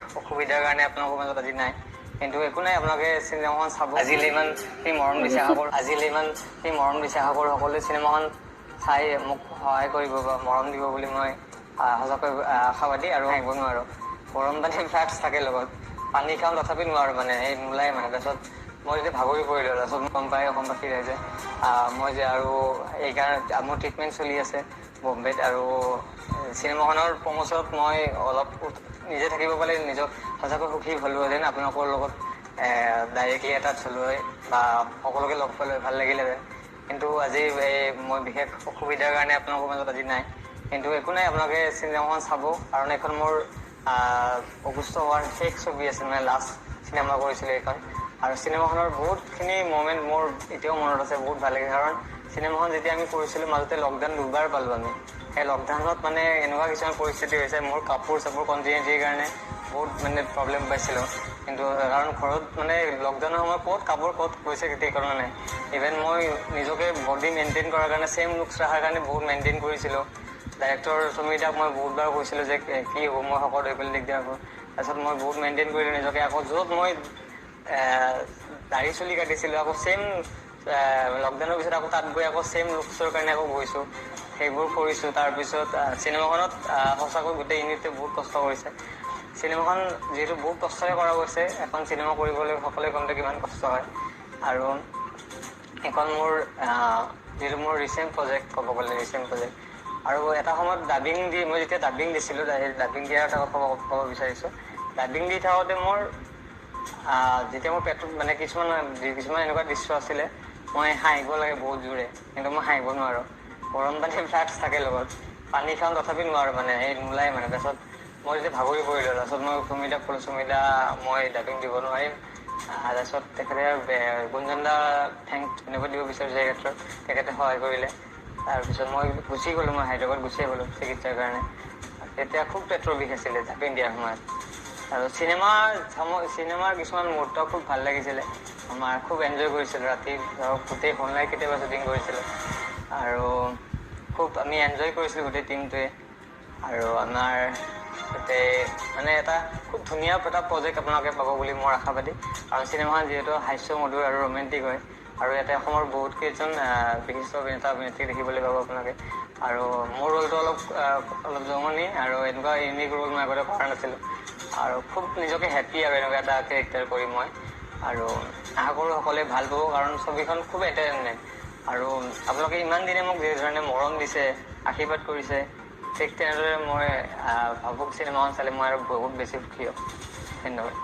অসুবিধাৰ কাৰণে আপোনালোকৰ মাজত আজি নাই, কিন্তু একো নাই, আপোনালোকে চিনেমাখন চাব। আজিলৈ ইমান সি মৰম দিছে, আশা কৰোঁ সকলোৱে চিনেমাখন চাই মোক সহায় কৰিব বা মৰম দিব বুলি মই সঁচাকৈ আশাবাদী আৰু হাঁহিব নোৱাৰোঁ। গৰম পানী ফ্লাক্স থাকে লগত, পানী খাওঁ তথাপি নোৱাৰোঁ মানে, এই নোলায় মানে। তাৰপিছত মই যেতিয়া ভাগৰি পৰিলোঁ, তাৰপিছত গম পাই অসমবাসী ৰাইজে মই যে আৰু এইকাৰণে মোৰ ট্ৰিটমেণ্ট চলি আছে বম্বেত, আৰু চিনেমাখনৰ প্ৰমোচনত মই অলপ নিজে থাকিব পালে নিজক সঁচাকৈ সুখী হ'লোহেঁতেন। আপোনালোকৰ লগত ডাইৰেক্টলি এটাচ হ'লোঁহৈ বা সকলোকে লগ পালোঁ, ভাল লাগিলেহেঁতেন। কিন্তু আজি মই বিশেষ অসুবিধাৰ কাৰণে আপোনালোকৰ মাজত আজি নাই, কিন্তু একো নাই, আপোনালোকে চিনেমাখন চাব। কাৰণ এইখন মোৰ অগষ্ট হোৱাৰ শেষ ছবি আছে, মানে লাষ্ট চিনেমা কৰিছিলোঁ এইখন। আৰু চিনেমাখনৰ বহুতখিনি মমেণ্ট মোৰ এতিয়াও মনত আছে, বহুত ভাল লাগে। কাৰণ চিনেমাখন যেতিয়া আমি কৰিছিলোঁ মাজতে লকডাউন দুবাৰ পালোঁ আমি। সেই লকডাউনত মানে এনেকুৱা কিছুমান পৰিস্থিতি হৈছে, মোৰ কাপোৰ চাপোৰ কণ্টিনিউটিৰ কাৰণে বহুত মানে প্ৰব্লেম পাইছিলোঁ। কিন্তু কাৰণ ঘৰত মানে লকডাউনৰ সময়ত ক'ত কাপোৰ ক'ত গৈছে ঠিকনা নাই। ইভেন মই নিজকে বডি মেইনটেইন কৰাৰ কাৰণে, ছেইম লুকছ ৰখাৰ কাৰণে বহুত মেইনটেইন কৰিছিলোঁ। ডাইৰেক্টৰ সুমিতাক মই বহুতবাৰ কৈছিলোঁ যে কি হ'ব, মই শকত হৈ পেলাই দিগদাৰ হ'ব। তাৰপিছত মই বহুত মেইনটেইন কৰিলোঁ নিজকে। আকৌ য'ত মই দাঢ়ি চুলি কাটিছিলোঁ, আকৌ ছেইম লকডাউনৰ পিছত আকৌ তাত গৈ আকৌ ছেইম লুকছৰ কাৰণে আকৌ গৈছোঁ, সেইবোৰ কৰিছোঁ। তাৰপিছত চিনেমাখনত সঁচাকৈ গোটেই ইউনিটে বহুত কষ্ট কৰিছে। চিনেমাখন যিহেতু বহুত কষ্টৰে কৰা গৈছে, এখন চিনেমা কৰিবলৈ সকলোৱে গম পায় কিমান কষ্ট হয়। আৰু এখন মোৰ যিহেতু মোৰ ৰিচেণ্ট প্ৰজেক্ট, ক'ব গ'লে ৰিচেণ্ট প্ৰজেক্ট। আৰু এটা সময়ত মই যেতিয়া ডাবিং দিছিলোঁ, ডাবিং দিয়াৰ এটা কথা ক'ব বিচাৰিছোঁ। ডাবিং দি থাকোঁতে মোৰ যেতিয়া মোৰ পেটত মানে কিছুমান এনেকুৱা দৃশ্য আছিলে, মই হাঁহিব লাগে বহুত জোৰে, কিন্তু মই হাঁহিব নোৱাৰোঁ। গৰম পানী ফ্লাক্স থাকে লগত, পানী খাওঁ তথাপি নোৱাৰোঁ মানে, এই নোলায় মানে। তাৰপিছত মই যেতিয়া ভাগৰি পৰিলোঁ, তাৰপিছত মই সুমিতাক ক'লোঁ, সুমিতা মই ডাবিং দিব নোৱাৰিম। তাৰপিছত তেখেতে গুঞ্জনদা থেংক ধন্যবাদ দিব বিচাৰিছোঁ এই ক্ষেত্ৰত, তেখেতে সহায় কৰিলে। তাৰপিছত মই গুচি গ'লোঁ, মই হায়দৰাবাদ গুচিয়ে গ'লোঁ চিকিৎসাৰ কাৰণে। তেতিয়া খুব পেটৰ বিষ আছিলে ডাবিং দিয়াৰ সময়ত। আৰু চিনেমাৰ কিছুমান মুহূৰ্ত খুব ভাল লাগিছিলে, আমাৰ খুব এনজয় কৰিছিলোঁ। ৰাতি ধৰক গোটেই হল নাইট কেতিয়াবা শ্বুটিং কৰিছিলোঁ, আৰু খুব আমি এনজয় কৰিছিলোঁ গোটেই টিমটোৱে। আৰু আমাৰ গোটেই মানে এটা খুব ধুনীয়া এটা প্ৰজেক্ট আপোনালোকে পাব বুলি মোৰ আশাবাদী। আৰু চিনেমাখন যিহেতু হাস্যমধুৰ আৰু ৰোমেণ্টিক হয়, আৰু ইয়াতে অসমৰ বহুত কেইজন বিশিষ্ট অভিনেতা অভিনেত্ৰী দেখিবলৈ পাব আপোনালোকে। আৰু মোৰ ৰোলটো অলপ জমনি, আৰু এনেকুৱা ইউনিক ৰোল মই আগতে কৰা নাছিলোঁ, আৰু খুব নিজকে হেপ্পী আৰু এনেকুৱা এটা কেৰেক্টাৰ কৰি মই। আৰু আশা কৰোঁ সকলোৱে ভাল পাব, কাৰণ ছবিখন খুব এণ্টাৰটেইনমেণ্ট। আৰু আপোনালোকে ইমান দিনে মোক যিধৰণে মৰম দিছে, আশীৰ্বাদ কৰিছে, ঠিক তেনেদৰে মই ভাবুক চিনেমাখন চালে মই আৰু বহুত বেছি সুখী হ'ম। ধন্যবাদ।